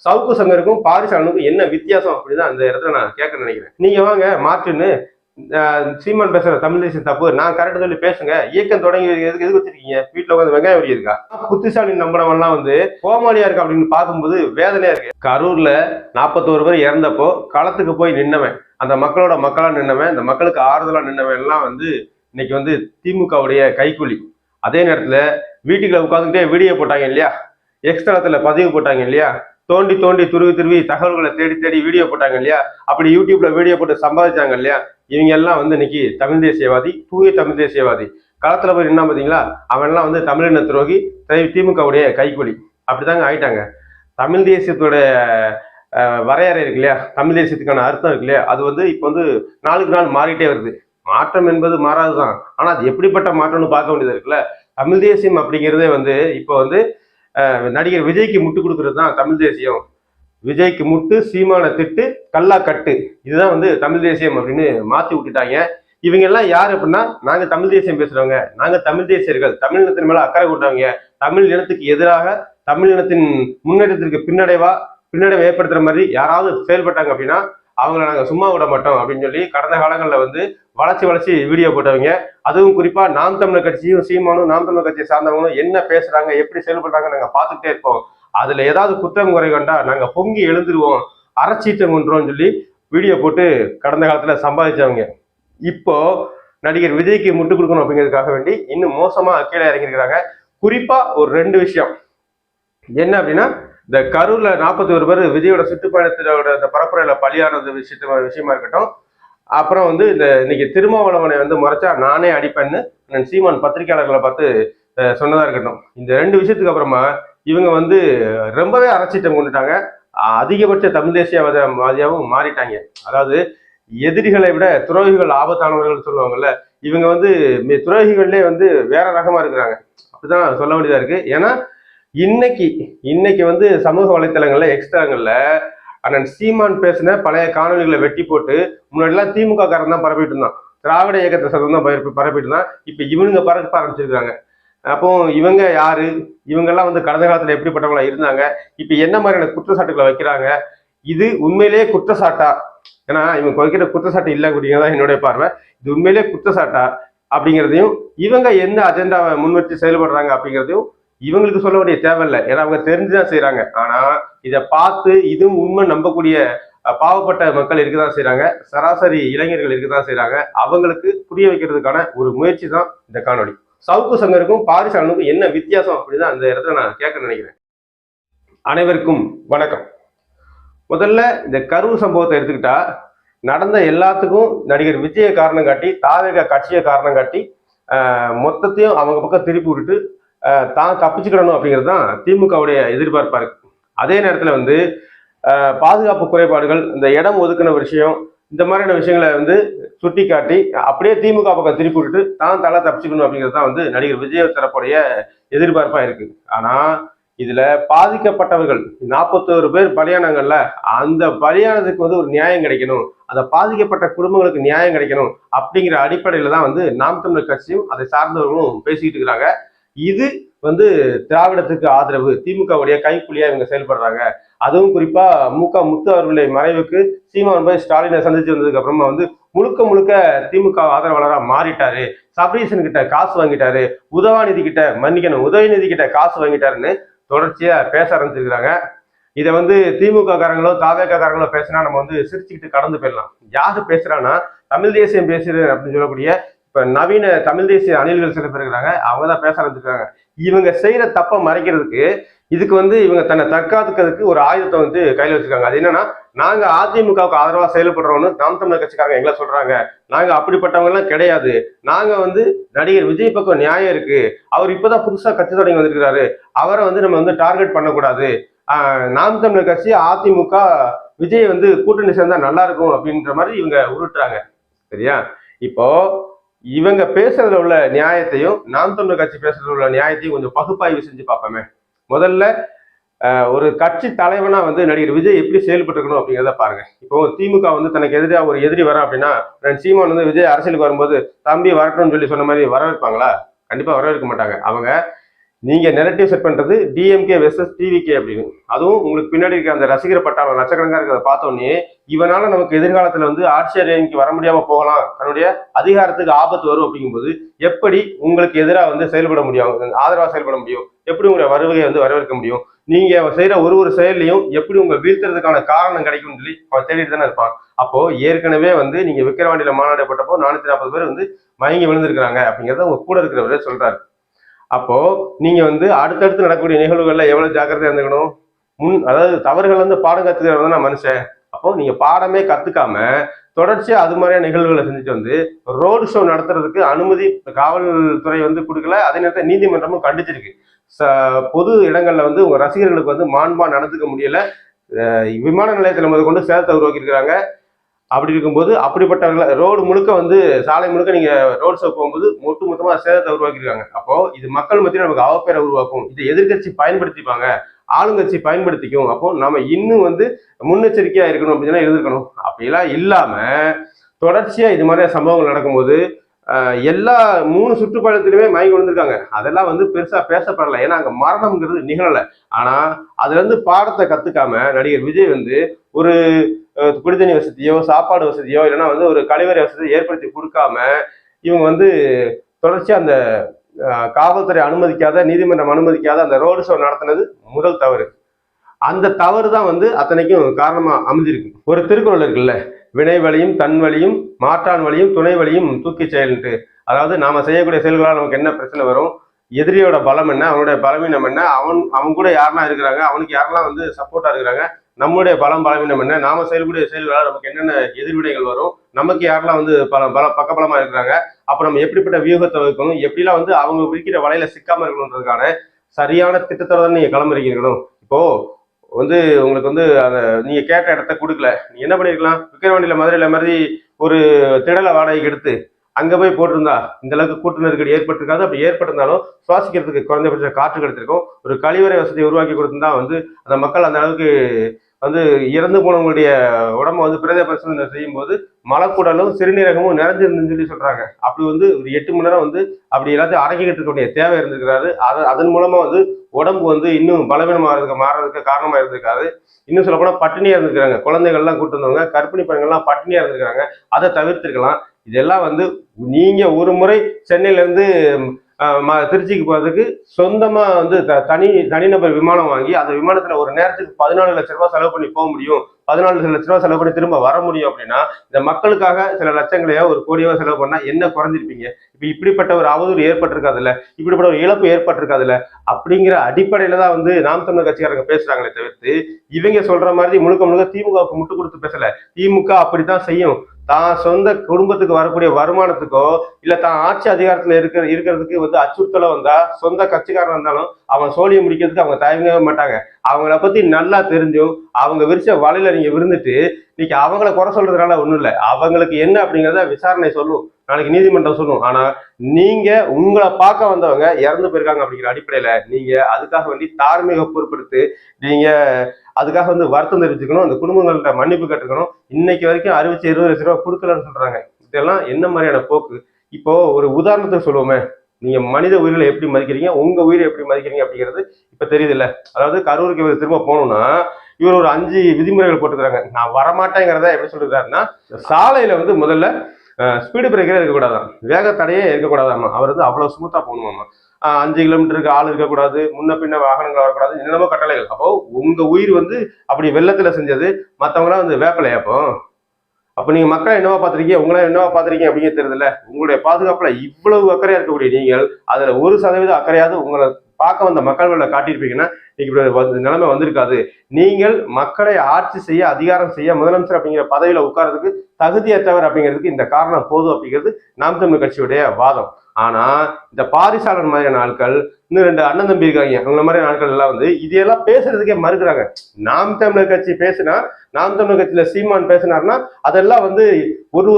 சவுக்கு சங்கருக்கும் Paris அண்ணனுக்கும் என்ன வித்தியாசம் அப்படின்னு அந்த இடத்துல நான் கேட்க நினைக்கிறேன். நீங்க வாங்க மாற்றுன்னு சீமான் பேசுற தமிழ் தேசியம் தப்பு, நான் கரெக்ட் சொல்லி பேசுங்க. இயக்கம் தொடங்கி எதுக்கு வச்சிருக்கீங்க? வீட்டுல உட்காந்து வெங்காயம் வெடி இருக்கா? புத்திசாலி நம்பனவன்லாம் கோமாளியா இருக்கு அப்படின்னு பார்க்கும்போது வேதனையா இருக்கு. கரூர்ல 41 பேர் இறந்தப்போ களத்துக்கு போய் நின்னவன், அந்த மக்களோட மக்களா நின்னவன், அந்த மக்களுக்கு ஆறுதலா நின்னவன் எல்லாம் இன்னைக்கு திமுகவுடைய கைக்கூலி. அதே நேரத்துல வீட்டுக்குள்ள உட்காந்துக்கிட்டே வீடியோ போட்டாங்க இல்லையா, எக்ஸ்தலத்துல பதிவு போட்டாங்க இல்லையா, தோண்டி தோண்டி துருவி தகவல்களை தேடி தேடி வீடியோ போட்டாங்க இல்லையா, அப்படி யூடியூப்ல வீடியோ போட்டு சம்பாதிச்சாங்க இல்லையா, இவங்க எல்லாம் இன்னைக்கு தமிழ் தேசியவாதி, தூய தமிழ் தேசியவாதி. களத்துல போய் நின்னா பாத்தீங்களா, அவன் எல்லாம் தமிழின துரோகி, திமுகவுடைய கைக்கூலி. அப்படிதாங்க ஆயிட்டாங்க. தமிழ் தேசியத்தோட வரையறை இருக்கு இல்லையா, தமிழ் தேசியத்துக்கான அர்த்தம் இருக்கு இல்லையா, அது இப்போ நாளுக்கு நாள் மாறிட்டே வருது. மாற்றம் என்பது மாறாதுதான், ஆனா அது எப்படிப்பட்ட மாற்றம்னு பார்க்க வேண்டியது இருக்குல்ல. தமிழ் தேசியம் அப்படிங்கிறதே இப்போ நடிகர் விஜய்க்கு முட்டு கொடுக்கறது தான் தமிழ் தேசியம். விஜய்க்கு முட்டு, சீமான திட்டு, கல்லா கட்டு, இதுதான் தமிழ் தேசியம் அப்படின்னு மாத்தி விட்டுட்டாங்க. இவங்க எல்லாம் யாரு அப்படின்னா, நாங்க தமிழ் தேசியம் பேசுறவங்க, நாங்க தமிழ் தேசியர்கள், தமிழ் இனத்தின் மேல அக்கறை கொண்டவங்க, தமிழ் இனத்துக்கு எதிராக தமிழ் இனத்தின் முன்னேற்றத்திற்கு பின்னடைவை ஏற்படுத்துற மாதிரி யாராவது செயல்பட்டாங்க அப்படின்னா அவங்கள நாங்க சும்மா விட மாட்டோம் அப்படின்னு சொல்லி கடந்த காலங்களில் வளைச்சு வீடியோ போட்டவங்க. அதுவும் குறிப்பா நாம் தமிழர் கட்சியும் சீமானும் நாம் தமிழர் கட்சியை சார்ந்தவங்களும் என்ன பேசுறாங்க, எப்படி செயல்படுறாங்க நாங்க பார்த்துட்டே இருப்போம். அதுல ஏதாவது குற்றம் குறை கண்டா நாங்க பொங்கி எழுந்துருவோம், அரைச்சீட்டம் கொண்டுருவோம் சொல்லி வீடியோ போட்டு கடந்த காலத்துல சம்பாதிச்சவங்க. இப்போ நடிகர் விஜய்க்கு முட்டு கொடுக்கணும் அப்படிங்கிறதுக்காக வேண்டி இன்னும் மோசமா கீழே இறங்கியிருக்கிறாங்க. குறிப்பா ஒரு 2 விஷயம் என்ன அப்படின்னா, இந்த கரூர்ல 41 பேர் விஜயோட சுற்றுப்பயணத்தோட இந்த பரப்புரையில பலியானது விஷயமா இருக்கட்டும். அப்புறம் இந்த இன்னைக்கு திருமாவளவனை முறைச்சா நானே அடிப்பேன்னு சீமான் பத்திரிகையாளர்களை பார்த்து சொன்னதா இருக்கட்டும். இந்த 2 விஷயத்துக்கு அப்புறமா இவங்க ரொம்பவே அரைச்சிட்டம் கொண்டுட்டாங்க. அதிகபட்ச தமிழ் தேசியவாதியாகவும் மாறிட்டாங்க. அதாவது எதிரிகளை விட துரோகிகள் ஆபத்தானவர்கள் சொல்லுவாங்கல்ல, இவங்க துரோகிகள்லேயே வேற ரகமா இருக்கிறாங்க. அப்படிதான் சொல்ல வேண்டியதா இருக்கு. ஏன்னா இன்னைக்கு சமூக வலைத்தளங்கள்ல எக்ஸ்ட்ராங்கள்ல அண்ணன் சீமான் பேசின பழைய காணொலிகளை வெட்டி போட்டு, முன்னாடி எல்லாம் திமுக காரன் தான் பரப்பிட்டு இருந்தான், திராவிட இயக்கத்தை சதம் தான் பரப்பிட்டு இருந்தான். இப்ப இவனுங்க பரப்ப ஆரம்பிச்சிருக்காங்க. அப்போ இவங்க யாரு, இவங்கெல்லாம் கடந்த காலத்துல எப்படிப்பட்டவங்களா இருந்தாங்க, இப்ப என்ன மாதிரியான குற்றச்சாட்டுகளை வைக்கிறாங்க, இது உண்மையிலேயே குற்றச்சாட்டா? ஏன்னா இவங்க வைக்கிற குற்றச்சாட்டு இல்லை அப்படிங்கிறதா என்னுடைய பார்வை. இது உண்மையிலேயே குற்றச்சாட்டா அப்படிங்கிறதையும், இவங்க எந்த அஜெண்டாவை முன்வச்சு செயல்படுறாங்க அப்படிங்கிறதையும் இவங்களுக்கு சொல்ல வேண்டிய தேவையில்லை. ஏன்னா அவங்க தெரிஞ்சுதான் செய்யறாங்க. ஆனா இதை பார்த்து இதுவும் உண்மை நம்பக்கூடிய பாவப்பட்ட மக்கள் இருக்கதான் செய்யறாங்க, சராசரி இளைஞர்கள் இருக்கதான் செய்யறாங்க. அவங்களுக்கு புரிய வைக்கிறதுக்கான ஒரு முயற்சி தான் இந்த காணொலி. சவுக்கு சங்கருக்கும் பாரிஸ் அண்ணனுக்கும் என்ன வித்தியாசம் அப்படின்னு அந்த இடத்துல நான் கேட்க நினைக்கிறேன். அனைவருக்கும் வணக்கம். முதல்ல இந்த கரூர் சம்பவத்தை எடுத்துக்கிட்டா, நடந்த எல்லாத்துக்கும் நடிகர் விஜய காரணம் காட்டி, தாவேக கட்சியை காரணம் காட்டி மொத்தத்தையும் அவங்க பக்கம் திருப்பி விட்டுட்டு தான் தப்பிச்சுக்கிடணும் அப்படிங்கிறது தான் திமுகவுடைய எதிர்பார்ப்பா இருக்கு. அதே நேரத்துல பாதுகாப்பு குறைபாடுகள், இந்த இடம் ஒதுக்கின விஷயம், இந்த மாதிரியான விஷயங்களை சுட்டி காட்டி அப்படியே திமுக பக்கம் திருப்பி விட்டுட்டு தான் தலை தப்பிச்சுக்கணும் அப்படிங்கிறது தான் நடிகர் விஜய் தரப்புடைய எதிர்பார்ப்பா இருக்கு. ஆனா இதுல பாதிக்கப்பட்டவர்கள் 41 பேர் பலியானாங்கல்ல, அந்த பலியானதுக்கு ஒரு நியாயம் கிடைக்கணும், அந்த பாதிக்கப்பட்ட குடும்பங்களுக்கு நியாயம் கிடைக்கணும் அப்படிங்கிற அடிப்படையில தான் நாம் தமிழர் கட்சியும் அதை சார்ந்தவர்களும் பேசிக்கிட்டு இருக்கிறாங்க. இது திராவிடத்துக்கு ஆதரவு, திமுகவுடைய கைப்புலியா இவங்க செயல்படுறாங்க. அதுவும் குறிப்பா முத்து அவர்களுடைய மறைவுக்கு சீமான் போய் ஸ்டாலினை சந்திச்சு வந்ததுக்கு அப்புறமா முழுக்க திமுக ஆதரவாளரா மாறிட்டாரு, சபரீசன் கிட்ட காசு வாங்கிட்டாரு, உதயநிதி கிட்ட காசு வாங்கிட்டாருன்னு தொடர்ச்சியா பேச ஆரம்பிச்சிருக்கிறாங்க. இதை திமுக காரங்களோ தாவேக காரங்களோ பேசினா நம்ம சிரிச்சுக்கிட்டு கடந்து போயிடலாம். யாரு பேசுறான்னா, தமிழ் தேசியம் பேசுறேன் அப்படின்னு சொல்லக்கூடிய இப்ப நவீன தமிழ் தேசிய அணில்கள் சில பேர் இருக்கிறாங்க, அவங்க தான் பேச ஆரம்பிச்சிருக்காங்க. இவங்க செய்யற தப்ப மறைக்கிறதுக்கு, இதுக்கு இவங்க தன்னை தற்காத்துக்கிறதுக்கு ஒரு ஆயுதத்தை கையில வச்சிருக்காங்க. அது என்னன்னா, நாங்க அதிமுகவுக்கு ஆதரவா செயல்படுறோம்னு நாம் தமிழர் கட்சிக்காரங்க எங்களை சொல்றாங்க. நாங்க அப்படிப்பட்டவங்க எல்லாம் கிடையாது. நாங்க நடிகர் விஜய் பக்கம் நியாயம் இருக்கு, அவர் இப்பதான் புதுசா கட்சி தொடங்கி வந்திருக்கிறாரு, அவரை நம்ம டார்கெட் பண்ணக்கூடாது, நாம் தமிழர் கட்சி அதிமுக விஜய் கூட்டணி சேர்ந்தா நல்லா இருக்கும் அப்படின்ற மாதிரி இவங்க உருட்டுறாங்க. சரியா? இப்போ இவங்க பேசுறதுல உள்ள நியாயத்தையும் நாம் தமிழர் கட்சி பேசுறதுல உள்ள நியாயத்தையும் கொஞ்சம் பகுப்பாய்வு செஞ்சு பார்ப்போமே. முதல்ல ஒரு கட்சி தலைவனா நடிகர் விஜய் எப்படி செயல்பட்டுருக்கணும் அப்படிங்கிறத பாருங்க. இப்போ திமுக தனக்கு எதிராக ஒரு எதிரி வரா அப்படின்னா, சீமான் விஜய் அரசியலுக்கு வரும்போது தம்பி வரட்டும்னு சொல்லி சொன்ன மாதிரி வரவேற்பாங்களா? கண்டிப்பா வரவேற்க மாட்டாங்க. அவங்க நீங்க நெரட்டிவ் செட் பண்றது டிஎம்கே வெர்சஸ் டிவிகே அப்படின்னு. அதுவும் உங்களுக்கு பின்னாடி இருக்க அந்த ரசிகர் பட்டாளம் லட்சக்கணக்கா இருக்கிறத பார்த்தோன்னே இவனால நமக்கு எதிர்காலத்துல வந்து ஆட்சி அறைக்கு வர முடியாம போகலாம், தன்னுடைய அதிகாரத்துக்கு ஆபத்து வரும் அப்படிங்கும்போது எப்படி உங்களுக்கு எதிராக வந்து செயல்பட முடியும், ஆதரவா செயல்பட முடியும், எப்படி உங்களுடைய வருகையை வந்து வரவேற்க முடியும், நீங்க செய்யற ஒரு செயலையும் எப்படி உங்க வீழ்த்துறதுக்கான காரணம் கிடைக்கும்னு சொல்லி அவன் தேடிட்டு தானே இருப்பான். அப்போ ஏற்கனவே வந்து நீங்க விக்கிரவாண்டியில மாநாடு போட்டப்போ 440 பேர் வந்து மயங்கி விழுந்திருக்கிறாங்க அப்படிங்கறத உங்க கூட இருக்கிறவரே சொல்றாரு. அப்போ நீங்க வந்து அடுத்தடுத்து நடக்கக்கூடிய நிகழ்வுகள்ல எவ்வளவு ஜாக்கிரதையா இருந்துக்கணும். அதாவது தவறுகள் வந்து பாடம் கத்துக்கிறவங்க தான் மனுஷன். அப்போ நீங்க பாடமே கத்துக்காம தொடர்ச்சியா அது மாதிரியான நிகழ்வுகளை செஞ்சுட்டு வந்து ரோடு ஷோ நடத்துறதுக்கு அனுமதி காவல்துறை வந்து கொடுக்கல. அதே நேரத்தில் நீதிமன்றமும் கண்டிச்சிருக்கு. பொது இடங்கள்ல வந்து உங்க ரசிகர்களுக்கு வந்து மாண்பா நடந்துக்க முடியல. விமான நிலையத்தில் முதல் கொண்டு சேதத்தை உருவாக்கி இருக்கிறாங்க. அப்படி இருக்கும்போது அப்படிப்பட்டவர்களை ரோடு முழுக்க வந்து சாலை முழுக்க நீங்க ரோடு ஷோ போகும்போது மொத்தமா சேதத்தை உருவாக்கிருக்காங்க. அப்போ இது மக்கள் மத்தியில் நமக்கு அவப்பேரை உருவாக்கும். இதை எதிர்கட்சி பயன்படுத்திப்பாங்க, ஆளுங்கட்சி பயன்படுத்திக்கும். அப்போ நம்ம இன்னும் வந்து முன்னெச்சரிக்கையா இருக்கணும் அப்படின்னு இருந்திருக்கணும். அப்படிலாம் இல்லாம தொடர்ச்சியா இது மாதிரி சம்பவங்கள் நடக்கும்போது எல்லா 3 சுற்றுப்பயணத்திலுமே மயங்கி விழுந்திருக்காங்க. அதெல்லாம் வந்து பெருசா பேசப்படலை, ஏன்னா அங்க மரணம்ங்கிறது நிகழல. ஆனா அதுல இருந்து பாடத்தை கத்துக்காம நடிகர் விஜய் வந்து ஒரு குடிதண்ணி வசதியோ சாப்பாடு வசதியோ இல்லைன்னா வந்து ஒரு கழிவறை வசதியோ ஏற்படுத்தி கொடுக்காம இவங்க வந்து தொடர்ச்சியா அந்த காவல்துறை அனுமதிக்காத, நீதிமன்றம் அனுமதிக்காத அந்த ரோடு ஷோ நடத்தினது முதல் தவறு. அந்த தவறு தான் வந்து அத்தனைக்கும் காரணமா அமைஞ்சிருக்கு. ஒரு திருக்குறள் இருக்குல்ல, வினை வழியும் தன் வழியும் மாற்றான் வழியும் துணை வழியும் தூக்கி செயல்ட்டு. அதாவது நாம செய்யக்கூடிய செயல்களால் நமக்கு என்ன பிரச்சனை வரும், எதிரியோட பலம் என்ன, அவனுடைய பலவீனம் என்ன, அவன் கூட யாரெல்லாம் இருக்கிறாங்க, அவனுக்கு யாரெல்லாம் வந்து சப்போர்ட்டா இருக்கிறாங்க, நம்முடைய பலவீனம் என்ன, நாம செயல்படைய செயல்களால் நமக்கு என்னென்ன எதிர்வினைகள் வரும், நமக்கு யாரெல்லாம் வந்து பக்கபலமா இருக்கிறாங்க, அப்ப நம்ம எப்படிப்பட்ட வியூகத்தை வைக்கணும், எப்படிலாம் வந்து அவங்க விற்கிற வலையில சிக்காம இருக்கணுன்றதுக்கான சரியான திட்டத்தோட தான் நீங்க கிளம்புறீங்க. இப்போ வந்து உங்களுக்கு வந்து அந்த நீங்க கேட்ட இடத்த கொடுக்கல, நீங்க என்ன பண்ணிருக்கலாம், விக்கிரவாண்டியில மதுரையில மாதிரி ஒரு திடலை வாடகைக்கு எடுத்து அங்க போய் போட்டிருந்தா இந்த அளவுக்கு கூட்ட நெருக்கடி ஏற்பட்டிருக்காது. அப்படி ஏற்பட்டிருந்தாலும் சுவாசிக்கிறதுக்கு குறைந்தபட்ச காற்று கிடைச்சிருக்கும். ஒரு கழிவறை வசதியை உருவாக்கி கொடுத்திருந்தா வந்து அந்த மக்கள் அந்த அளவுக்கு வந்து இறந்து போனவங்களுடைய உடம்ப வந்து பிரேத பரிசோதனை செய்யும் போது மலக்குடலும் சிறுநீரகமும் நிறைஞ்சிருந்துன்னு சொல்லி சொல்றாங்க. அப்படி வந்து ஒரு 8 மணி நேரம் வந்து அப்படி எல்லாத்தையும் அடக்கிக்கிட்டு இருக்கக்கூடிய தேவை இருந்திருக்கிறாரு. அதன் மூலமா வந்து உடம்பு வந்து இன்னும் பலவீனமாக மாறதுக்கு காரணமா இருந்திருக்காது. இன்னும் சொல்ல போனா பட்டினியா இருந்திருக்கிறாங்க. குழந்தைகள்லாம் கூட்டு வந்தவங்க, கர்ப்பிணி பெண்கள்லாம் பட்டினியா இருந்திருக்காங்க. அதை தவிர்த்திருக்கலாம். இதெல்லாம் வந்து நீங்க ஒரு முறை சென்னையில இருந்து திருச்சிக்கு போறதுக்கு சொந்தமா வந்து தனிநபர் விமானம் வாங்கி அந்த விமானத்துல ஒரு நேரத்துக்கு 14 லட்சம் ரூபாய் செலவு பண்ணி போக முடியும், 14 லட்சம் ரூபாய் செலவு பண்ணி திரும்ப வர முடியும். அப்படின்னா இந்த மக்களுக்காக சில லட்சங்களையோ ஒரு கோடியோ செலவு பண்ணா என்ன குறைஞ்சிருப்பீங்க? இப்ப இப்படிப்பட்ட ஒரு அவதூறு ஏற்பட்டிருக்காதுல்ல, இப்படிப்பட்ட ஒரு இழப்பு ஏற்பட்டிருக்காதுல்ல, அப்படிங்கிற அடிப்படையில தான் வந்து நாம் தமிழர் கட்சிக்காரங்க பேசுறாங்களே தவிர்த்து இவங்க சொல்ற மாதிரி முழுக்க முழுக்க திமுகவுக்கு முட்டு கொடுத்து பேசல. திமுக அப்படித்தான் செய்யும். தான் சொந்த குடும்பத்துக்கு வரக்கூடிய வருமானத்துக்கோ இல்ல தான் ஆட்சி அதிகாரத்துல இருக்கிறதுக்கு வந்து அச்சுறுத்தல வந்தா சொந்த கட்சிக்காரன் வந்தாலும் அவன் சோழியை முடிக்கிறதுக்கு அவங்க தயங்கவே மாட்டாங்க. அவங்கள பத்தி நல்லா தெரிஞ்சும் அவங்க விரிச்ச வலையில நீங்க விருந்துட்டு இன்னைக்கு அவங்கள குறை சொல்றதுனால ஒண்ணும் இல்லை. அவங்களுக்கு என்ன அப்படிங்கிறத விசாரணை சொல்லும், நாளைக்கு நீதிமன்றம் சொல்லும். ஆனா நீங்க உங்களை பார்க்க வந்தவங்க இறந்து போயிருக்காங்க அப்படிங்கிற அடிப்படையில நீங்க அதுக்காக வேண்டி தார்மீக பொறுப்படுத்து நீங்க அதுக்காக வந்து வருத்தம் தெரிவிச்சுக்கணும், அந்த குடும்பங்கள்கிட்ட மன்னிப்பு கேட்டுக்கணும். இன்னைக்கு வரைக்கும் அறிவிச்சு 20 லட்சம் ரூபாய் கொடுக்கலன்னு சொல்றாங்க. இதெல்லாம் என்ன மாதிரியான போக்கு? இப்போ ஒரு உதாரணத்துக்கு சொல்லுவோமே, நீங்க மனித உயிரில எப்படி மதிக்கிறீங்க, உங்க உயிரை எப்படி மதிக்கிறீங்க அப்படிங்கிறது இப்ப தெரியுது இல்ல. அதாவது கரூருக்கு இவர் திரும்ப போகணும்னா இவர் ஒரு 5 விதிமுறைகள் போட்டுக்கிறாங்க. நான் வரமாட்டேங்கிறத எப்படி சொல்லிருக்காருன்னா, சாலையில வந்து முதல்ல ஸ்பீடு பிரேக்கரே இருக்கக்கூடாதான், வேக தடையே இருக்கக்கூடாதாமா. அவர் வந்து அவ்வளவு ஸ்மூத்தா போகணுமாமா. 5 கிலோமீட்டருக்கு ஆள் இருக்கக்கூடாது, முன்ன பின்ன வாகனங்கள் வரக்கூடாது, என்னென்னமோ கட்டளைகள். அப்போ உங்க உயிர் வந்து அப்படி வெள்ளத்துல செஞ்சது, மற்றவங்களாம் வந்து வேப்பலையா? அப்போ நீங்க மக்களை என்னவா பாத்திருக்கீங்க, உங்களை என்னவா பாத்திருக்கீங்க அப்படிங்கிறது தெரியல. உங்களுடைய பாதுகாப்புல இவ்வளவு அக்கறையா இருக்கக்கூடிய நீங்கள் அதுல 1% அக்கறையாவது உங்களை பார்க்க வந்த மக்கள்களை காட்டியிருப்பீங்கன்னா நிலைமை வந்திருக்காது. நீங்கள் மக்களை ஆட்சி செய்ய, அதிகாரம் செய்ய, முதலமைச்சர் அப்படிங்கிற பதவியில உட்கார்றதுக்கு தகுதியற்றவர் அப்படிங்கிறதுக்கு இந்த காரணம் போதும் அப்படிங்கிறது நாம் தமிழ் கட்சியுடைய வாதம். ஆனா இந்த பாரிசாலன் மாதிரியான ஆட்கள், இன்னும் 2 அண்ணன் தம்பி இருக்காங்க, அவங்க மாதிரி ஆட்கள் எல்லாம் வந்து இதையெல்லாம் பேசுறதுக்கே மறுக்கிறாங்க. நாம் தமிழர் கட்சி பேசினா, நாம் தமிழர் கட்சியில சீமான் பேசினார்னா அதெல்லாம் வந்து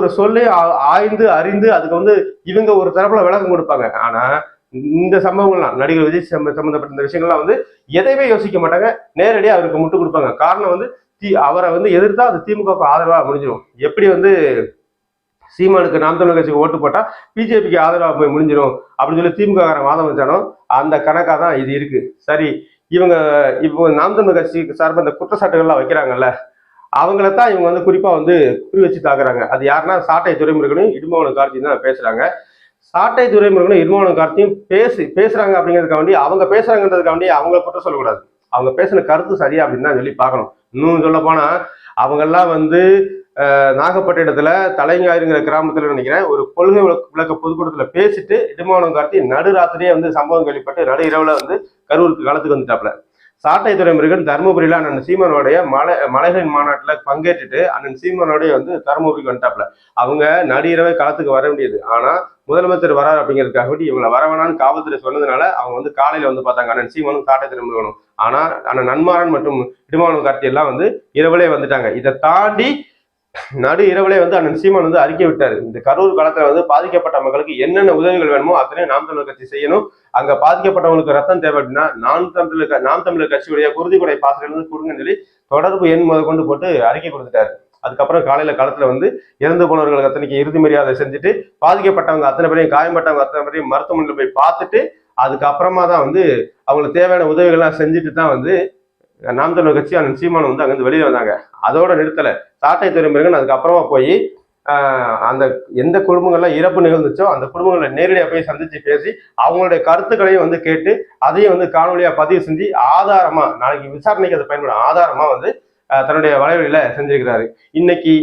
ஒரு சொல்லே ஆய்ந்து அறிந்து அதுக்கு வந்து இவங்க ஒரு தரப்புல விளக்கம் கொடுப்பாங்க. ஆனா இந்த சம்பவங்கள்லாம் நடிகர் விஜய் சம்பந்தப்பட்ட இந்த விஷயங்கள்லாம் வந்து எதையுமே யோசிக்க மாட்டாங்க, நேரடியாக அவருக்கு முட்டு கொடுப்பாங்க. காரணம் வந்து அவரை வந்து எதிர்த்தா அது திமுக ஆதரவா முடிஞ்சிடும். எப்படி வந்து சீமானுக்கு நாம் தமிழர் கட்சிக்கு ஓட்டு போட்டா பிஜேபிக்கு ஆதரவாக போய் முடிஞ்சிடும் அப்படின்னு சொல்லி திமுக வாதம் வச்சானோ அந்த கணக்காக தான் இது இருக்கு. சரி, இவங்க இப்போ நாம் தமிழர் கட்சிக்கு சார்பாக இந்த குற்றச்சாட்டுகள்லாம் வைக்கிறாங்கல்ல, அவங்கள தான் இவங்க வந்து குறிப்பா வந்து குறி வச்சு தாக்குறாங்க. அது யாருன்னா சாட்டை துரைமுருகனும் இடும்பவனம் கார்த்தியும் தான் பேசுறாங்க. சாட்டை துரைமுருகனும் இடும்பவனம் கார்த்தியும் பேசுறாங்க அப்படிங்கிறதுக்காண்டி அவங்க பேசுறாங்கன்றதுக்காண்டி அவங்கள குற்றம் சொல்லக்கூடாது. அவங்க பேசின கருத்து சரியா அப்படின்னு தான் சொல்லி பார்க்கணும். இன்னும் சொல்ல போனா அவங்கெல்லாம் வந்து நாகப்பட்டினத்துல தலைஞாயிறுங்கிற கிராமத்துல நினைக்கிறேன் ஒரு கொள்கை விளக்க பொதுக்கூட்டத்துல பேசிட்டு இடும்பவனம் கார்த்தி நடுராத்திரியே வந்து சம்பவம் கேள்விப்பட்டு நடு இரவுல வந்து கரூருக்கு களத்துக்கு வந்துட்டாப்ல. சாட்டை துரைமுருகன் தருமபுரியில அண்ணன் சீமானோடைய மலைகளின் மாநாட்டுல பங்கேற்றுட்டு அண்ணன் சீமானோடைய வந்து தருமபுரிக்கு வந்துட்டாப்ல. அவங்க நடு இரவே களத்துக்கு வர முடியாது. ஆனா முதலமைச்சர் வராரு அப்படிங்கிறதுக்காக இவங்களை வரவேணான்னு காவல்துறை சொன்னதுனால அவங்க வந்து காலையில வந்து பார்த்தாங்க அண்ணன் சீமானும் சாட்டை துரைமுருகனும். ஆனா அண்ணன் நன்மாறன் மற்றும் இடும்பவனம் கார்த்தி எல்லாம் வந்து இரவுலே வந்துட்டாங்க. இதை தாண்டி நடு இரவுலே வந்து அண்ணன் சீமான் வந்து அறிக்கை விட்டாரு. இந்த கரூர் களத்துல வந்து பாதிக்கப்பட்ட மக்களுக்கு என்னென்ன உதவிகள் வேணுமோ அத்தனையும் நாம் தமிழர் கட்சி செய்யணும். அங்க பாதிக்கப்பட்டவங்களுக்கு ரத்தம் தேவை அப்படின்னா நாம் தமிழர் கட்சியுடைய குருதிக்குடை பாசறையில இருந்து கொடுங்கன்னு சொல்லி தொடர்பு எண் கொண்டு போட்டு அறிக்கை கொடுத்துட்டாரு. அதுக்கப்புறம் காலையில களத்துல வந்து இறந்து போனவர்களுக்கு அத்தனைக்கு இறுதி மரியாதை செஞ்சுட்டு பாதிக்கப்பட்டவங்க அத்தனை பேரையும் காயப்பட்டவங்க அத்தனை பேரையும் மருத்துவமனையில் போய் பார்த்துட்டு அதுக்கப்புறமா தான் வந்து அவங்களுக்கு தேவையான உதவிகள்லாம் செஞ்சுட்டு தான் வந்து நாம் தமிழர் கட்சி அண்ணன் சீமான் வந்து அங்கிருந்து வெளியே வந்தாங்க. அதோட நிறுத்தலை. சாட்டை துரைமுருகன் அதுக்கப்புறமா போய் அந்த எந்த குடும்பங்கள்லாம் இறப்பு நிகழ்ந்துச்சோ அந்த குடும்பங்களை நேரடியாக போய் சந்திச்சு பேசி அவங்களுடைய கருத்துக்களையும் வந்து கேட்டு அதையும் வந்து காணொலியா பதிவு செஞ்சு ஆதாரமா நாளைக்கு விசாரணைக்கு அதை பயன்படும் ஆதாரமா வந்து தன்னுடைய வலைவலியில செஞ்சிருக்கிறாரு. இன்னைக்கு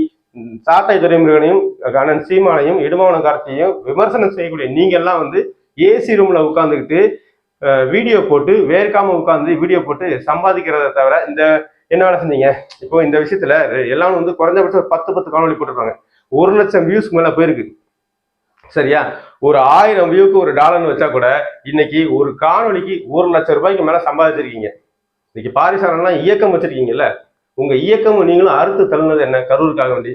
சாட்டை துரைமுருகனையும் அண்ணன் சீமானையும் இடும்பவனம் கார்த்தியையும் விமர்சனம் செய்யக்கூடிய நீங்க எல்லாம் வந்து ஏசி ரூம்ல உட்கார்ந்துக்கிட்டு வீடியோ போட்டு வேர்க்காம உட்காந்து வீடியோ போட்டு சம்பாதிக்கிறத தவிர இந்த என்ன வேலை செஞ்சீங்க? இப்போ இந்த விஷயத்துல எல்லாரும் வந்து குறைஞ்சபட்சம் 10 காணொலி போட்டிருப்பாங்க. 1 லட்சம் வியூஸ்க்கு மேல போயிருக்கு. சரியா? ஒரு 1000 வியூக்கு $1 வச்சா கூட இன்னைக்கு ஒரு காணொலிக்கு 1 லட்சம் ரூபாய்க்கு மேல சம்பாதிச்சிருக்கீங்க. இன்னைக்கு பாரிசாரன்லாம் இயக்கம் வச்சிருக்கீங்கல்ல, உங்க இயக்கமும் நீங்களும் அறுத்து தள்ளுனது என்ன? கரூருக்காக வேண்டி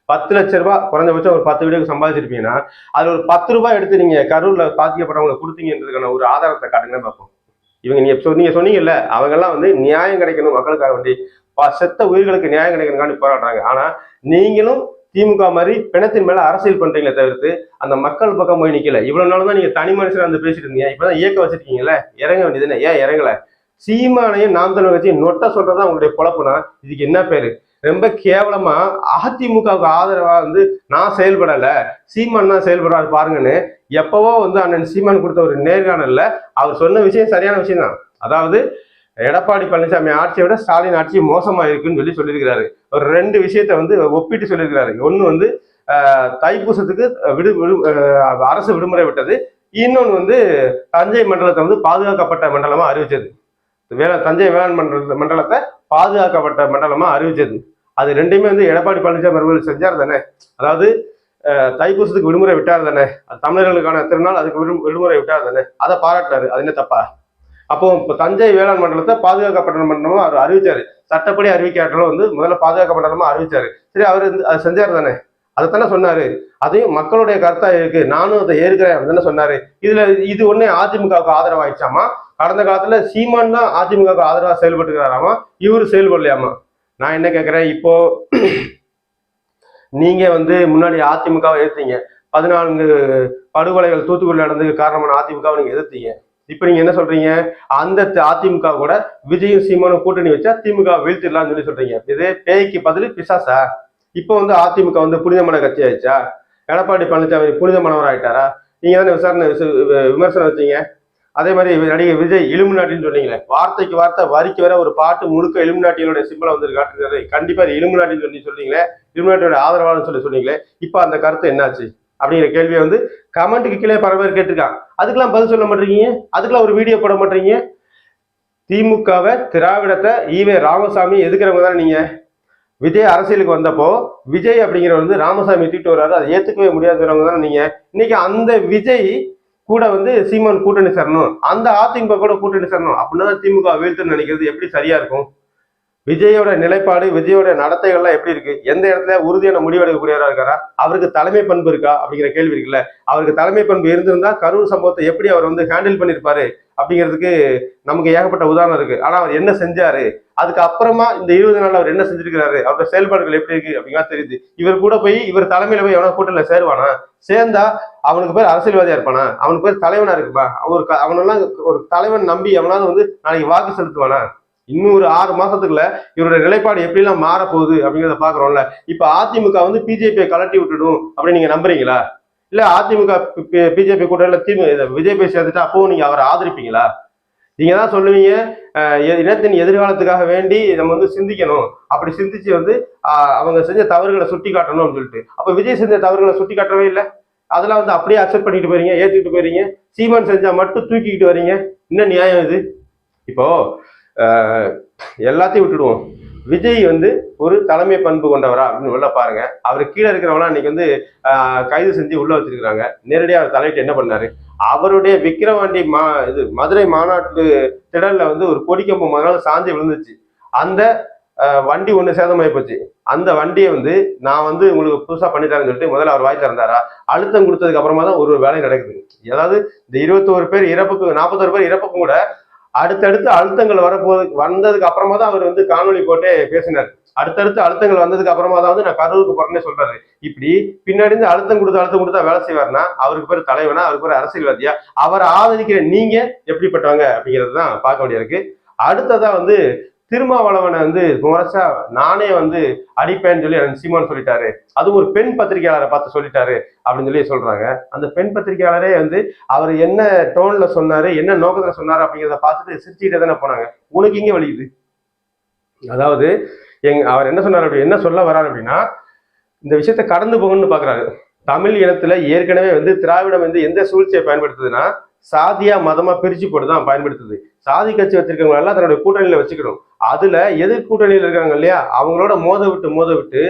10 லட்சம் ரூபாய் குறைஞ்சபட்சம் ஒரு 10 வீடியோக்கு சம்பாதிச்சிருப்பீங்கன்னா அது ஒரு 10 ரூபாய் எடுத்து நீங்க கரூர்ல பாதிக்கப்பட்டவங்களை கொடுத்தீங்கன்றதுக்கான ஒரு ஆதாரத்தை காட்டுங்கன்னு பார்ப்போம். இவங்க நீங்க சொன்னீங்கல்ல, அவங்க எல்லாம் வந்து நியாயம் கிடைக்கணும் மக்களுக்காக வேண்டி செத்த உயிர்களுக்கு நியாயம் கிடைக்கணும்னு போராடுறாங்க. ஆனா நீங்களும் திமுக மாதிரி பிணத்தின் மேல அரசியல் பண்றீங்களே தவிர்த்து அந்த மக்கள் பக்கம் போய் நிக்கல. இவ்வளவு நாளும் தான் நீங்க தனி மனுஷன் வந்து பேசிட்டு இருந்தீங்க. இப்பதான் இயக்க வச்சிருக்கீங்கல்ல, இறங்க வேண்டியதுன்னு ஏன் இறங்கல? சீமானையும் நாம் தமிழர் கட்சி நொட்ட சொல்றதா உங்களுடைய பொழப்புனா இதுக்கு என்ன பேரு? ரொம்ப கேவலமா அதிமுகவுக்கு ஆதரவா வந்து நான் செயல்படல, சீமான் தான் செயல்படாது பாருங்கன்னு எப்பவோ வந்து அண்ணன் சீமான் கொடுத்த ஒரு நேர்காணல்ல அவர் சொன்ன விஷயம் சரியான விஷயம் தான். அதாவது எடப்பாடி பழனிசாமி ஆட்சியை விட ஸ்டாலின் ஆட்சி மோசமா இருக்குன்னு சொல்லியிருக்கிறாரு. ஒரு 2 விஷயத்த வந்து ஒப்பிட்டு சொல்லியிருக்கிறாரு. ஒண்ணு வந்து தைப்பூசத்துக்கு அரசு விடுமுறை விட்டது, இன்னொன்னு வந்து தஞ்சை மண்டலத்தை வந்து பாதுகாக்கப்பட்ட மண்டலமா அறிவிச்சது. தஞ்சை வேளாண் மண்டலத்தை பாதுகாக்கப்பட்ட மண்டலமா அறிவிச்சது. அது ரெண்டுமே வந்து எடப்பாடி பழனிசாமி அவர்கள் செஞ்சார் தானே. அதாவது தைப்பூசத்துக்கு விடுமுறை விட்டார் தானே, அது தமிழர்களுக்கான திருநாள், அதுக்கு விடுமுறை விட்டார் தானே, அதை பாராட்டினாரு. அது என்ன தப்பா? அப்போ இப்போ தஞ்சை வேளாண் மண்டலத்தை பாதுகாக்கப்பட்ட மண்டலமா அவர் அறிவிச்சாரு. சட்டப்படி அறிவிக்காட்டாலும் வந்து முதல்ல பாதுகாக்கப்பட்ட மண்டலமா அறிவிச்சாரு. சரி, அவர் அதை செஞ்சார் தானே, அதைத்தானே சொன்னாரு. அதையும் மக்களுடைய கருத்தா இருக்கு, நானும் அதை ஏற்கிறேன் அப்படின்னு சொன்னாரு. இது ஒண்ணே அதிமுகவுக்கு ஆதரவாயிடுச்சாமா? கடந்த காலத்துல சீமான் தான் அதிமுகவுக்கு ஆதரவா செயல்பட்டுக்கிறாராமா, இவரு செயல்படலையாமா? நான் என்ன கேட்கிறேன், இப்போ நீங்க வந்து முன்னாடி அதிமுகவை எதிர்த்தீங்க. 14 படுகொலைகள் தூத்துக்குடியில் நடந்ததுக்கு காரணமான அதிமுகவை நீங்க எதிர்த்தீங்க. இப்ப நீங்க என்ன சொல்றீங்க? அந்த அதிமுக கூட விஜயும் சீமானும் கூட்டணி வச்சா திமுக வீழ்த்திடலாம்னு சொல்றீங்க. இது பேய்க்கு பதில் பிசாசா? இப்போ வந்து அதிமுக வந்து புனிதமான கட்சி ஆயிடுச்சா? எடப்பாடி பழனிசாமி புனிதமானவர் ஆயிட்டாரா? நீங்க தானே விமர்சனம் வச்சீங்க. அதே மாதிரி நடிகை விஜய் இலுமினாட்டின்னு சொன்னீங்களே, வார்த்தைக்கு வார்த்தை வரிக்கு வர ஒரு பாட்டு முழுக்க இலுமினாட்டியோட சிம்பிளை வந்து காட்டுறாரு. கண்டிப்பா இலுமினாட்டின்னு சொல்றீங்களே, இலுமினாட்டியோட ஆதரவாளன்னு சொன்னீங்களே, இப்ப அந்த கருத்து என்னாச்சு அப்படிங்கிற கேள்வியை வந்து கமெண்ட்டுக்கு கீழே பல பேர் கேட்டிருக்காங்க. அதுக்கெல்லாம் பதில் சொல்ல மாட்டீங்க, அதுக்கெல்லாம் ஒரு வீடியோ போட மாட்டீங்க. திமுகவை, திராவிடத்தை, ஈவே ராமசாமி எதுக்குறவங்க தானே நீங்க. விஜய் அரசியலுக்கு வந்தப்போ விஜய் அப்படிங்கிறவர் வந்து ராமசாமி தூக்கிட்டு வர்றாரு, அதை ஏத்துக்கவே முடியாதுங்கிறவங்க தானே நீங்க. இன்னைக்கு அந்த விஜய் கூட வந்து சீமான் கூட்டணி சேரணும், அந்த அதிமுக கூட கூட்டணி சேரணும் அப்படின்னா திமுக வீழ்த்துன்னு நினைக்கிறது எப்படி சரியா இருக்கும்? விஜயோட நிலைப்பாடு, விஜயோட நடத்தைகள்லாம் எப்படி இருக்கு? எந்த இடத்துல உறுதியான முடிவெடுக்கக்கூடியவரா இருக்காரா? அவருக்கு தலைமை பண்பு இருக்கா அப்படிங்கிற கேள்வி இருக்குல்ல. அவருக்கு தலைமை பண்பு இருந்திருந்தா கரூர் சம்பவத்தை எப்படி அவர் வந்து ஹேண்டில் பண்ணிருப்பாரு அப்படிங்கிறதுக்கு நமக்கு ஏகப்பட்ட உதாரணம் இருக்கு. ஆனா அவர் என்ன செஞ்சாரு, அதுக்கு அப்புறமா இந்த 20 நாள் அவர் என்ன செஞ்சிருக்கிறாரு, அவரோட செயல்பாடுகள் எப்படி இருக்கு அப்படிங்கிறா தெரியுது. இவர் கூட போய் இவர் தலைமையில போய் எவனா கூட்டணியில சேருவானா? சேர்ந்தா அவனுக்கு பேர் அரசியல்வாதியா இருப்பானா? அவனுக்கு பேர் தலைவனா இருக்குப்பா. அவனெல்லாம் ஒரு தலைவன் நம்பி எவனாவது வந்து நாளைக்கு வாக்கு செலுத்துவானா? இன்னும் ஒரு 6 மாசத்துக்குள்ள இவருடைய நிலைப்பாடு எப்படி எல்லாம் மாறப்போகுது அப்படிங்கிறத பாக்குறோம்ல. இப்ப அதிமுக வந்து பிஜேபியை கலட்டி விட்டுடும் அப்படின்னு நீங்க நம்புறீங்களா? இல்ல அதிமுக பிஜேபி கூட்டணியில விஜய் சேர்த்துட்டா அப்பவும் நீங்க அவரை ஆதரிப்பீங்களா? நீங்க தான் சொல்லுவீங்க இனத்தின் எதிர்காலத்துக்காக வேண்டி நம்ம வந்து சிந்திக்கணும், அப்படி சிந்திச்சு வந்து அவங்க செஞ்ச தவறுகளை சுட்டி காட்டணும் அப்படின்னு சொல்லிட்டு. அப்ப விஜய் செஞ்ச தவறுகளை சுட்டி காட்டவே இல்லை. அதெல்லாம் வந்து அப்படியே அக்செப்ட் பண்ணிட்டு போறீங்க, ஏத்துக்கிட்டு போறீங்க. சீமான் செஞ்சா மட்டும் தூக்கிக்கிட்டு வரீங்க. என்ன நியாயம் இது? இப்போ எல்லாத்தையும் விட்டுடுவோம். விஜய் வந்து ஒரு தலைமை பண்பு கொண்டவரா அப்படின்னு உள்ள பாருங்க. அவரு கீழே இருக்கிறவங்களாம் இன்னைக்கு வந்து கைது செஞ்சு உள்ள வச்சிருக்கிறாங்க. நேரடியாக அவர் தலையிட்டு என்ன பண்ணாரு? அவருடைய விக்கிரவாண்டி இது மதுரை மாநாட்டு திடல்ல வந்து ஒரு கொடிக்கம்பு முதல்ல சாஞ்சி விழுந்துச்சு. அந்த வண்டி ஒண்ணு சேதமாயி போச்சு. அந்த வண்டியை வந்து நான் வந்து உங்களுக்கு புதுசா பண்ணித்தரேன்னு சொல்லிட்டு முதல்ல அவர் வாய் திறந்தாரா? அழுத்தம் கொடுத்ததுக்கு அப்புறமா தான் ஒரு வேலை நடக்குது. அதாவது இந்த 21 பேர் இறப்புக்கு 41 பேர் இறப்புக்கும் கூட அடுத்தடுத்து அழுத்தங்கள் வந்ததுக்கு அப்புறமா தான் அவர் வந்து காணொலி போட்டே பேசினார். அடுத்தடுத்து அழுத்தங்கள் வந்ததுக்கு அப்புறமா தான் வந்து நான் கரூருக்கு போறேன்னு சொல்றாரு. இப்படி பின்னாடி இருந்து அழுத்தம் கொடுத்தா வேலை செய்வார்னா அவருக்கு பேர் தலைவனா, அவருக்கு பேர் அரசியல்வாதியா? அவரை ஆதரிக்கிற நீங்க எப்படிப்பட்டவங்க அப்படிங்கிறது தான் பார்க்க வேண்டிய இருக்கு. அடுத்ததா வந்து திருமாவளவனை வந்து முறைச்சா நானே வந்து அடிப்பேன்னு சொல்லி சீமான் சொல்லிட்டாரு. அது ஒரு பெண் பத்திரிகையாளரை பார்த்து சொல்லிட்டாரு அப்படின்னு சொல்லி சொல்றாங்க. அந்த பெண் பத்திரிகையாளரே வந்து அவர் என்ன டோன்ல சொன்னாரு, என்ன நோக்கத்துல சொன்னாரு அப்படிங்கிறத பார்த்துட்டு சிரிச்சுக்கிட்டே தானே போனாங்க. உனக்கு இங்க வலியுது. அதாவது அவர் என்ன சொன்னார், என்ன சொல்ல வர்றாரு அப்படின்னா, இந்த விஷயத்த கடந்து போகணும்னு பாக்குறாரு. தமிழ் இனத்துல ஏற்கனவே வந்து திராவிடம் வந்து எந்த சூழ்ச்சியை பயன்படுத்துதுன்னா சாதியா மதமா பிரிச்சு போட்டுதான் பயன்படுத்துது. சாதி கட்சி வச்சிருக்கவங்க எல்லாம் தன்னுடைய கூட்டணியில வச்சுக்கணும். அதுல எதிர் கூட்டணியில இருக்காங்க இல்லையா, அவங்களோட மோத விட்டு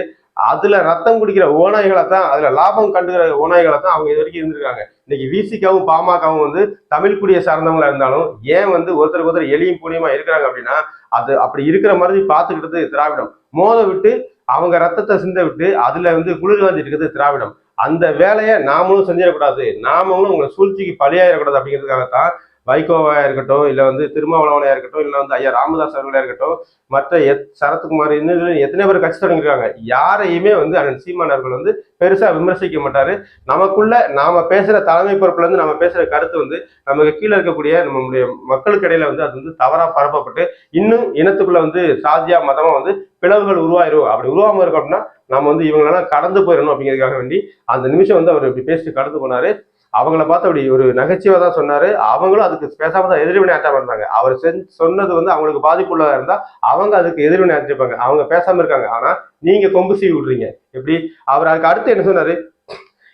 அதுல ரத்தம் குடிக்கிற ஓநாய்களை தான், அதுல லாபம் கண்டுகிற ஓநாய்களை தான் அவங்க இது வரைக்கும் இருந்திருக்காங்க. இன்னைக்கு விசிகாவும் பாமகவும் வந்து தமிழ் குடியை சார்ந்தவங்களா இருந்தாலும் ஏன் வந்து ஒருத்தருக்கு எளியும் புனியமா இருக்கிறாங்க அப்படின்னா, அது அப்படி இருக்கிற மாதிரி பார்த்துக்கிட்டது திராவிடம். மோத விட்டு அவங்க ரத்தத்தை சிந்த விட்டு அதுல வந்து குளிர் காஞ்சிட்டு இருக்கிறது திராவிடம். அந்த வேலையை நாமளும் செஞ்சிடக்கூடாது, நாமளும் உங்களை சூழ்ச்சிக்கு பலியாயிடக்கூடாது அப்படிங்கிறதுக்காகத்தான் வைகோவா இருக்கட்டும், இல்ல வந்து திருமாவளவனையா இருக்கட்டும், இல்ல வந்து ஐயா ராமதாஸ் அவர்களா இருக்கட்டும், மற்ற சரத்குமார் இன்னும் எத்தனை பேர் கட்சி தொடங்கிருக்காங்க. யாரையுமே வந்து அண்ணன் சீமான் அவர்கள் வந்து பெருசா விமர்சிக்க மாட்டாரு. நமக்குள்ள நாம பேசுற தலைமை பொறுப்புல இருந்து நம்ம பேசுற கருத்து வந்து நமக்கு கீழே இருக்கக்கூடிய நம்மளுடைய மக்களுக்கு இடையில வந்து அது வந்து தவறா பரப்பப்பட்டு இன்னும் இனத்துக்குள்ள வந்து சாதியா மதமா வந்து பிளவுகள் உருவாயிரும். அப்படி உருவாம இருக்கும் அப்படின்னா நம்ம வந்து இவங்களெல்லாம் கடந்து போயிடணும் அப்படிங்கிறதுக்காக வேண்டி அந்த நிமிஷம் வந்து அவர் இப்படி பேசிட்டு கடந்து போனாரு. அவங்கள பார்த்து அப்படி ஒரு நகைச்சுவை தான் சொன்னாரு. அவங்களும் அதுக்கு பேசாம தான் எதிர்வினை ஆற்றாம இருந்தாங்க. அவர் சொன்னது வந்து அவங்களுக்கு பாதிப்புள்ளதா இருந்தா அவங்க அதுக்கு எதிர்வினை ஆற்றிருப்பாங்க. அவங்க பேசாம இருக்காங்க. ஆனா நீங்க கொம்பு சீவி விடுறீங்க. எப்படி? அவர் அதுக்கு அடுத்து என்ன சொன்னாரு?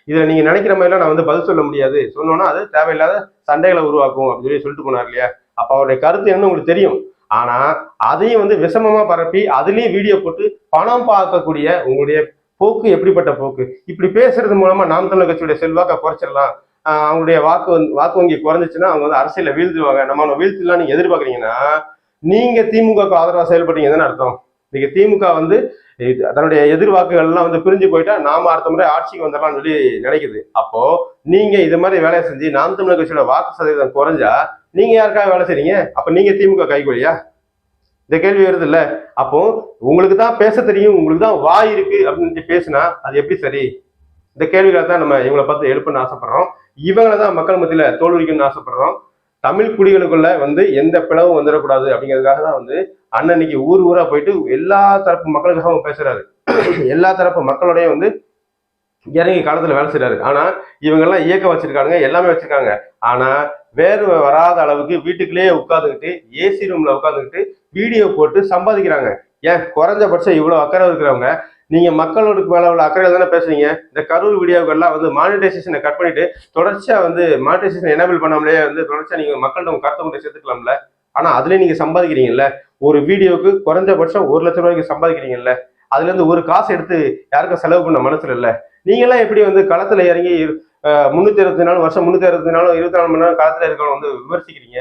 இதுல நீங்க நினைக்கிற மாதிரிலாம் நான் வந்து பதில் சொல்ல முடியாது, சொன்னோன்னா அது தேவையில்லாத சண்டைகளை உருவாக்கும் அப்படின்னு சொல்லிட்டு போனார் இல்லையா? அப்ப அவருடைய கருத்து என்னன்னு உங்களுக்கு தெரியும். ஆனா அதையும் வந்து விஷமமா பரப்பி அதுலயும் வீடியோ போட்டு பணம் பார்க்கக்கூடிய உங்களுடைய போக்கு எப்படிப்பட்ட போக்கு? இப்படி பேசுறது மூலமா நாம் தமிழர் கட்சியுடைய செல்வாக்கை குறைச்சிடலாம், அவங்களுடைய வாக்கு வங்கி குறைஞ்சிச்சுன்னா அவங்க வந்து அரசியல வீழ்த்துவாங்க, நம்ம வீழ்த்திலாம் நீங்க எதிர்பார்க்குறீங்கன்னா நீங்க திமுக ஆதரவா செயல்பட்டீங்க தானே அர்த்தம். நீங்க திமுக வந்து தன்னுடைய எதிர்வாக்குகள் எல்லாம் வந்து பிரிஞ்சு போயிட்டா நாம அடுத்த முறை ஆட்சிக்கு வந்துடலாம்னு சொல்லி நினைக்குது. அப்போ நீங்க இது மாதிரி வேலையை செஞ்சு நாம் தமிழர் கட்சியோட வாக்கு சதவீதம் குறைஞ்சா நீங்க யாருக்காக வேலை செய்றீங்க? அப்ப நீங்க திமுக கைகொலியா? இந்த கேள்வி வருது இல்ல. அப்போ உங்களுக்கு தான் பேச தெரியும், உங்களுக்கு தான் வாய் இருக்கு அப்படின்னு பேசினா அது எப்படி சரி? இந்த கேள்விகளை தான் நம்ம இவங்களை பார்த்து எழுப்புன்னு ஆசைப்படுறோம். இவங்களை தான் மக்கள் மத்தியில தோல்விக்கணும்னு ஆசைப்படுறோம். தமிழ் குடிகளுக்குள்ள வந்து எந்த பிளவும் வந்துடக்கூடாது அப்படிங்கிறதுக்காக தான் வந்து அண்ணன்னைக்கு ஊர் ஊரா போயிட்டு எல்லா தரப்பு மக்களுக்காகவும் பேசுறாரு. எல்லா தரப்பு மக்களோடய வந்து இறங்கி காலத்துல வேலை செய்யறாரு. ஆனா இவங்க எல்லாம் இயக்கம் வச்சிருக்காங்க, எல்லாமே வச்சிருக்காங்க. ஆனா வேர்வை வராத அளவுக்கு வீட்டுக்குள்ளேயே உட்காந்துக்கிட்டு ஏசி ரூம்ல உட்காந்துக்கிட்டு வீடியோ போட்டு சம்பாதிக்கிறாங்க. ஏன் குறைஞ்சபட்சம் இவ்வளவு அக்கறை இருக்கிறவங்க நீங்க மக்களோட மேல உள்ள அக்கறை தானே பேசுறீங்க. இந்த கரூர் வீடியோக்கெல்லாம் வந்து மானிட்டைசேஷனை கட் பண்ணிட்டு தொடர்ச்சியா வந்து மானிட்டைசேஷன் எனேபிள் பண்ணாமலே வந்து தொடர்ச்சியா நீங்க மக்கள்கிட்ட உங்க கருத்தை கொண்டு சேர்த்துக்கலாம்ல. ஆனா அதுலயே நீங்க சம்பாதிக்கிறீங்கல்ல. ஒரு வீடியோக்கு குறைஞ்சபட்சம் 1 லட்சம் ரூபாய்க்கு சம்பாதிக்கிறீங்கல்ல. அதுல இருந்து ஒரு காசு எடுத்து யாருக்கும் செலவு பண்ண மனசுல இல்ல. நீங்க எல்லாம் எப்படி வந்து களத்துல இறங்கி 364 வருஷம் 364 24 மணி நேரம் களத்துல இருக்கணும் வந்து விமர்சிக்கிறீங்க?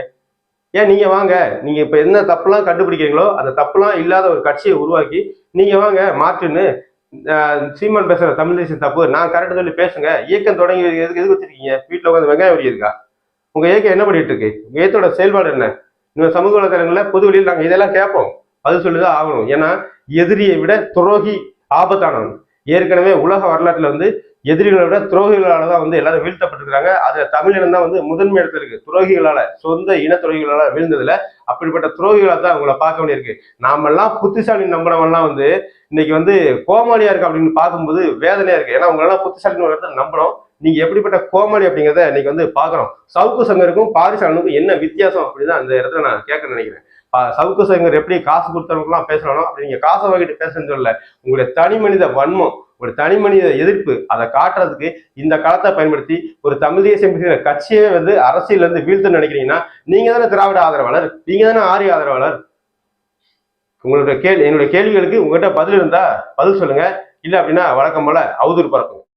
ஏன் நீங்க வாங்க, நீங்க இப்ப என்ன தப்புலாம் கண்டுபிடிக்கிறீங்களோ அந்த தப்புலாம் இல்லாத ஒரு கட்சியை உருவாக்கி நீங்க வாங்க மாற்றுன்னு. சீமான் பேசுற தமிழ் தேசியம் தப்பு, நான் கரெக்ட் சொல்லி பேசுங்க. இயக்கம் தொடங்கி எதுக்கு எதுக்கு வச்சிருக்கீங்க? வீட்டுல உட்காந்து வெங்காயம் உரியுதுக்கா? உங்க இயக்கம் என்ன பண்ணிட்டு இருக்கு? உங்க இயக்கத்தோட செயல்பாடு என்ன? இந்த சமூக வலைதளங்கள்ல பொது வெளியில் நாங்க இதெல்லாம் கேட்போம், பதில் சொல்லிதான் ஆகணும். ஏன்னா எதிரியை விட துரோகி ஆபத்தானவன். ஏற்கனவே உலக வரலாற்றுல வந்து எதிரிகளை விட துரோகிகளால தான் வந்து எல்லாரும் வீழ்த்தப்பட்டிருக்காங்க. அதுல தமிழினம் தான் வந்து முதன்மை இடத்துல இருக்கு. துரோகிகளால, சொந்த இன துரோகிகளால வீழ்ந்ததுல அப்படிப்பட்ட துரோகிகளை தான் உங்களை பார்க்க வேண்டியிருக்கு. நாமெல்லாம் புத்திசாலி நம்பினவெல்லாம் வந்து இன்னைக்கு வந்து கோமாளியா இருக்கு அப்படின்னு பார்க்கும்போது வேதனையா இருக்கு. ஏன்னா உங்களெல்லாம் புத்திசாலி நம்பணும். நீங்க எப்படிப்பட்ட கோமாளி அப்படிங்கிறத இன்னைக்கு வந்து பாக்குறோம். சவுக்கு சங்கருக்கும் பாரிசாலனுக்கும் என்ன வித்தியாசம் அப்படின்னு அந்த இடத்துல நான் கேட்க நினைக்கிறேன். சவுக்கு சங்கர் எப்படி காசு கொடுத்தவங்களுக்குலாம் பேசணும், அப்படி நீங்க காசை வாங்கிட்டு பேசுறது இல்ல. உங்களுடைய தனி மனித வன்மம், ஒரு தனி மனித எதிர்ப்பு, அதை காட்டுறதுக்கு இந்த காலத்தை பயன்படுத்தி ஒரு தமிழ் தேசியம் கட்சியே வந்து அரசியல் வந்து வீழ்த்துன்னு நினைக்கிறீங்கன்னா நீங்க தானே திராவிட ஆதரவாளர், நீங்க தானே ஆரிய ஆதரவாளர். உங்களுடைய என்னுடைய கேள்விகளுக்கு உங்ககிட்ட பதில் இருந்தா பதில் சொல்லுங்க, இல்ல அப்படின்னா வழக்கம் போல அவதூறு பரப்புங்க.